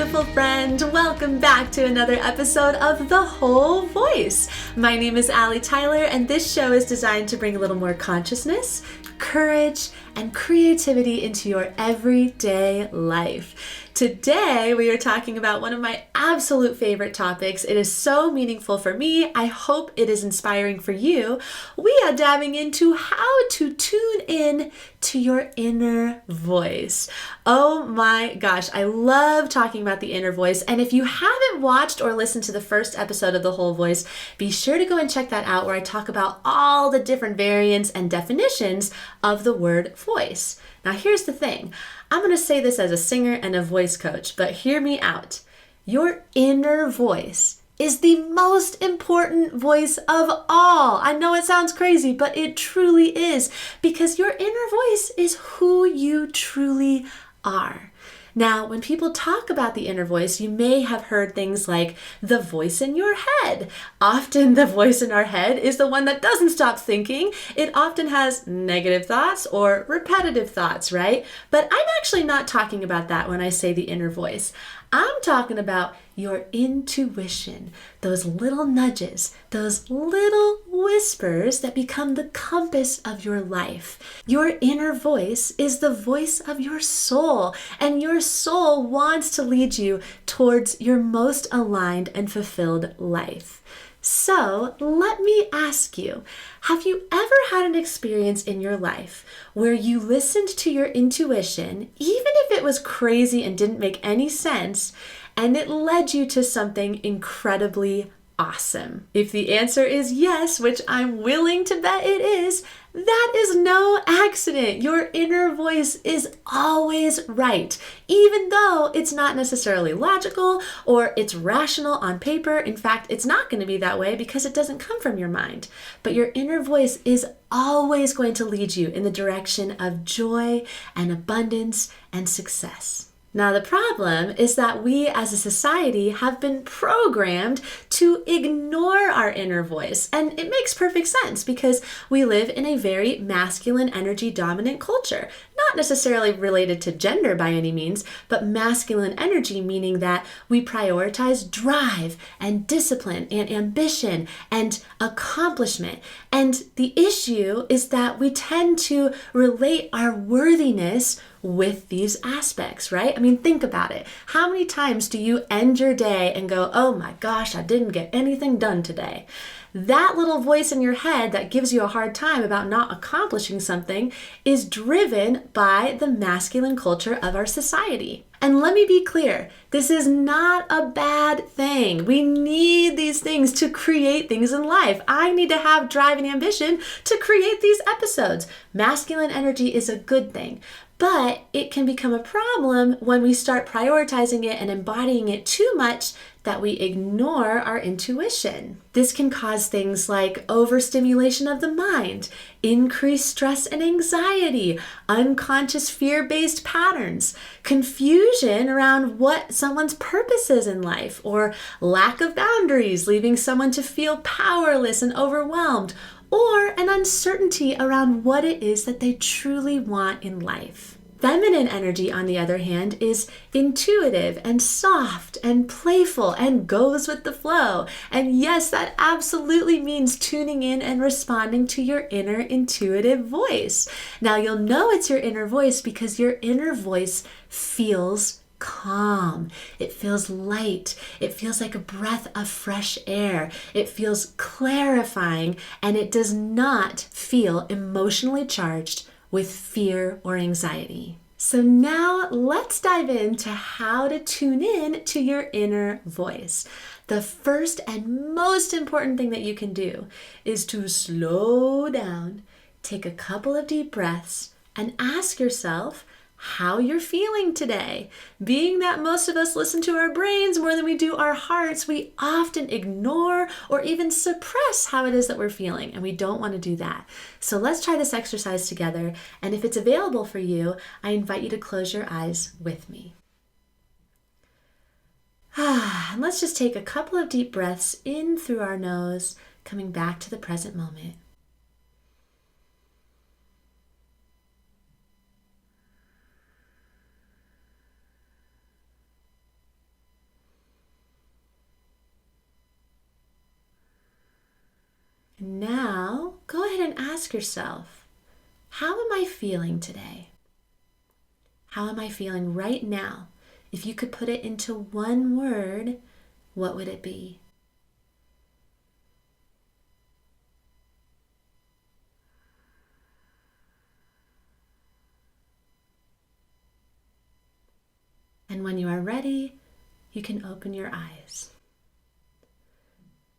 beautiful friend. Welcome back to another episode of The Whole Voice. My name is Allie Tyler, and this show is designed to bring a little more consciousness, courage, and creativity into your everyday life. Today, we are talking about one of my absolute favorite topics. It is so meaningful for me. I hope it is inspiring for you. We are diving into how to tune in to your inner voice. Oh my gosh, I love talking about the inner voice. And if you haven't watched or listened to the first episode of The Whole Voice, be sure to go and check that out where I talk about all the different variants and definitions of the word voice. Now, here's the thing. I'm going to say this as a singer and a voice coach, but hear me out. Your inner voice is the most important voice of all. I know it sounds crazy, but it truly is, because your inner voice is who you truly are. Now, when people talk about the inner voice, you may have heard things like the voice in your head. Often the voice in our head is the one that doesn't stop thinking. It often has negative thoughts or repetitive thoughts, right? But I'm actually not talking about that when I say the inner voice. I'm talking about your intuition, those little nudges, those little whispers that become the compass of your life. Your inner voice is the voice of your soul, and your soul wants to lead you towards your most aligned and fulfilled life. So let me ask you, have you ever had an experience in your life where you listened to your intuition, even if it was crazy and didn't make any sense, and it led you to something incredibly awesome? If the answer is yes, which I'm willing to bet it is, that is no accident. Your inner voice is always right, even though it's not necessarily logical or it's rational on paper. In fact, it's not going to be that way because it doesn't come from your mind. But your inner voice is always going to lead you in the direction of joy and abundance and success. Now, the problem is that we as a society have been programmed to ignore our inner voice. And it makes perfect sense because we live in a very masculine energy dominant culture. Not necessarily related to gender by any means, but masculine energy, meaning that we prioritize drive and discipline and ambition and accomplishment. And the issue is that we tend to relate our worthiness with these aspects, right? I mean, think about it. How many times do you end your day and go, oh my gosh, I didn't get anything done today? That little voice in your head that gives you a hard time about not accomplishing something is driven by the masculine culture of our society. And let me be clear, this is not a bad thing. We need these things to create things in life. I need to have drive and ambition to create these episodes. Masculine energy is a good thing. But it can become a problem when we start prioritizing it and embodying it too much that we ignore our intuition. This can cause things like overstimulation of the mind, increased stress and anxiety, unconscious fear-based patterns, confusion around what someone's purpose is in life, or lack of boundaries, leaving someone to feel powerless and overwhelmed, or an uncertainty around what it is that they truly want in life. Feminine energy, on the other hand, is intuitive and soft and playful and goes with the flow. And yes, that absolutely means tuning in and responding to your inner intuitive voice. Now, you'll know it's your inner voice because your inner voice feels calm. It feels light. It feels like a breath of fresh air. It feels clarifying, and it does not feel emotionally charged with fear or anxiety. So now let's dive into how to tune in to your inner voice. The first and most important thing that you can do is to slow down, take a couple of deep breaths, and ask yourself how you're feeling today. Being that most of us listen to our brains more than we do our hearts, we often ignore or even suppress how it is that we're feeling, and we don't want to do that. So let's try this exercise together, and if it's available for you, I invite you to close your eyes with me. And let's just take a couple of deep breaths in through our nose, coming back to the present moment. Now, go ahead and ask yourself, how am I feeling today? How am I feeling right now? If you could put it into one word, what would it be? And when you are ready, you can open your eyes.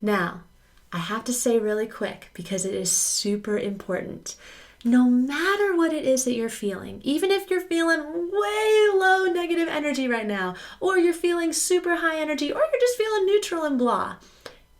Now, I have to say really quick because it is super important. No matter what it is that you're feeling, even if you're feeling way low negative energy right now, or you're feeling super high energy, or you're just feeling neutral and blah,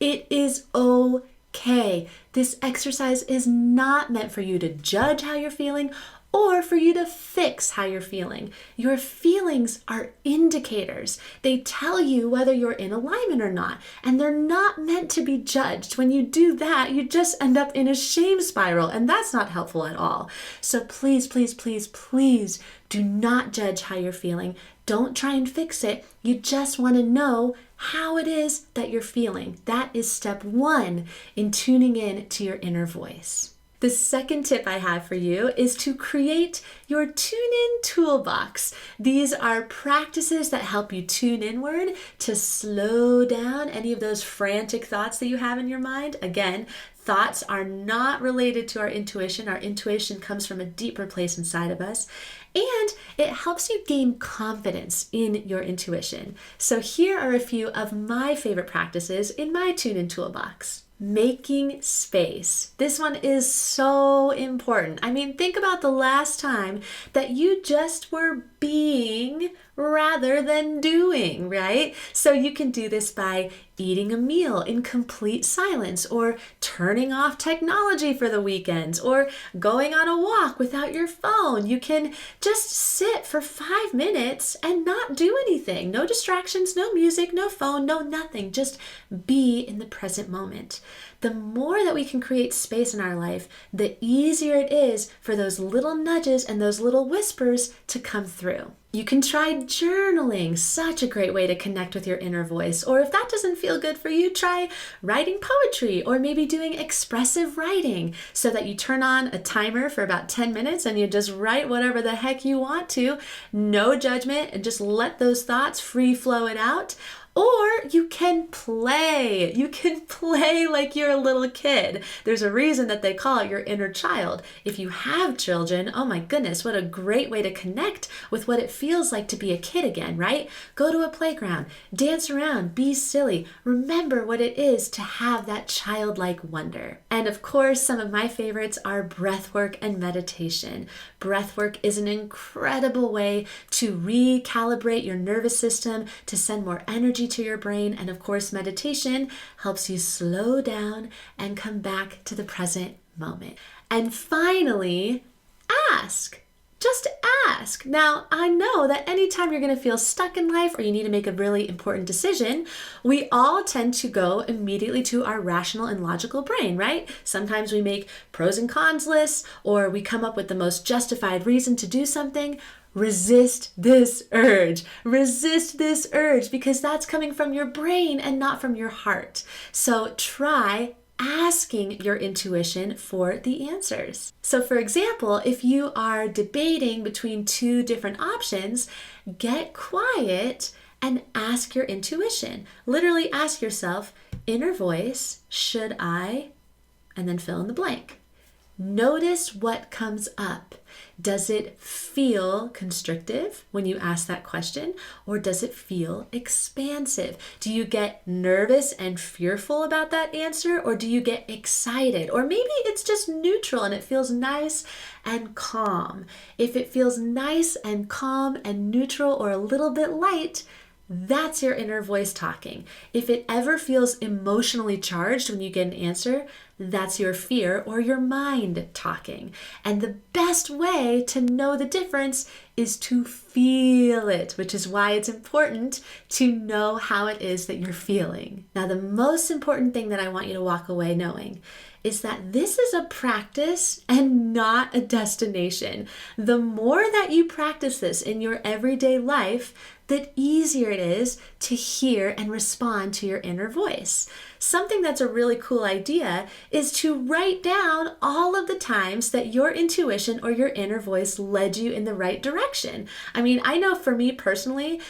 it is okay. This exercise is not meant for you to judge how you're feeling or for you to fix how you're feeling. Your feelings are indicators. They tell you whether you're in alignment or not, and they're not meant to be judged. When you do that, you just end up in a shame spiral, and that's not helpful at all. So please, please, please, please do not judge how you're feeling. Don't try and fix it. You just want to know how it is that you're feeling. That is step one in tuning in to your inner voice. The second tip I have for you is to create your tune-in toolbox. These are practices that help you tune inward to slow down any of those frantic thoughts that you have in your mind. Again, thoughts are not related to our intuition. Our intuition comes from a deeper place inside of us. And it helps you gain confidence in your intuition. So here are a few of my favorite practices in my tune-in toolbox. Making space. This one is so important. I mean, think about the last time that you just were being rather than doing, right? So you can do this by eating a meal in complete silence, or turning off technology for the weekends, or going on a walk without your phone. You can just sit for 5 minutes and not do anything. No distractions, no music, no phone, no nothing. Just be in the present moment. The more that we can create space in our life, the easier it is for those little nudges and those little whispers to come through. You can try journaling, such a great way to connect with your inner voice. Or if that doesn't feel good for you, try writing poetry or maybe doing expressive writing so that you turn on a timer for about 10 minutes and you just write whatever the heck you want to. No judgment, and just let those thoughts free flow it out. Or you can play. You can play like you're a little kid. There's a reason that they call it your inner child. If you have children, oh my goodness, what a great way to connect with what it feels like to be a kid again, right? Go to a playground, dance around, be silly. Remember what it is to have that childlike wonder. And of course, some of my favorites are breathwork and meditation. Breathwork is an incredible way to recalibrate your nervous system, to send more energy to your brain, and of course meditation helps you slow down and come back to the present moment. And finally, ask. Just ask. Now, I know that anytime you're going to feel stuck in life or you need to make a really important decision, we all tend to go immediately to our rational and logical brain, right? Sometimes we make pros and cons lists, or we come up with the most justified reason to do something. Resist this urge. Resist this urge, because that's coming from your brain and not from your heart. So try asking your intuition for the answers. So for example, if you are debating between two different options, get quiet and ask your intuition. Literally ask yourself, inner voice, should I? And then fill in the blank. Notice what comes up. Does it feel constrictive when you ask that question, or does it feel expansive? Do you get nervous and fearful about that answer, or do you get excited? Or maybe it's just neutral and it feels nice and calm. If it feels nice and calm and neutral or a little bit light, that's your inner voice talking. If it ever feels emotionally charged when you get an answer, that's your fear or your mind talking. And the best way to know the difference is to feel it, which is why it's important to know how it is that you're feeling. Now, the most important thing that I want you to walk away knowing is that this is a practice and not a destination. The more that you practice this in your everyday life, the easier it is to hear and respond to your inner voice. Something that's a really cool idea is to write down all of the times that your intuition or your inner voice led you in the right direction. I mean, I know for me personally,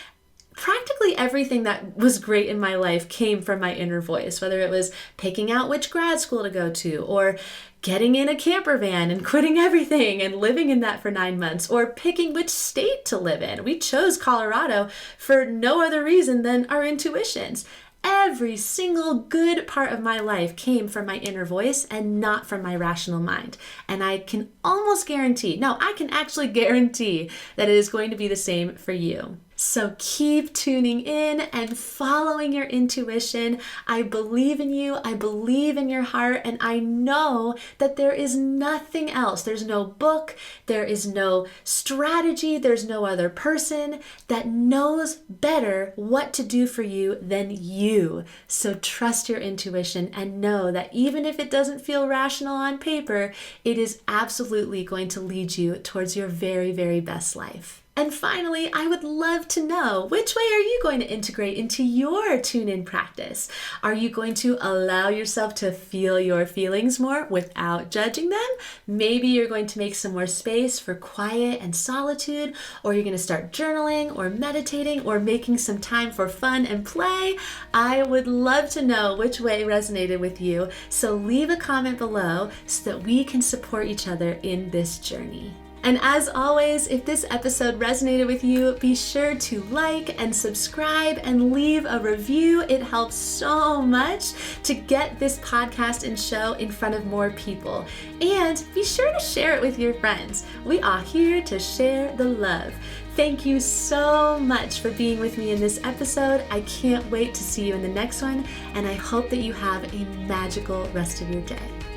practically everything that was great in my life came from my inner voice, whether it was picking out which grad school to go to, or getting in a camper van and quitting everything and living in that for 9 months, or picking which state to live in. We chose Colorado for no other reason than our intuitions. Every single good part of my life came from my inner voice and not from my rational mind. And I can almost guarantee, no, I can actually guarantee that it is going to be the same for you. So keep tuning in and following your intuition. I believe in you. I believe in your heart. And I know that there is nothing else. There's no book. There is no strategy. There's no other person that knows better what to do for you than you. So trust your intuition and know that even if it doesn't feel rational on paper, it is absolutely going to lead you towards your very, very best life. And finally, I would love to know, which way are you going to integrate into your tune-in practice? Are you going to allow yourself to feel your feelings more without judging them? Maybe you're going to make some more space for quiet and solitude, or you're going to start journaling or meditating or making some time for fun and play. I would love to know which way resonated with you, so leave a comment below so that we can support each other in this journey. And as always, if this episode resonated with you, be sure to like and subscribe and leave a review. It helps so much to get this podcast and show in front of more people. And be sure to share it with your friends. We are here to share the love. Thank you so much for being with me in this episode. I can't wait to see you in the next one, and I hope that you have a magical rest of your day.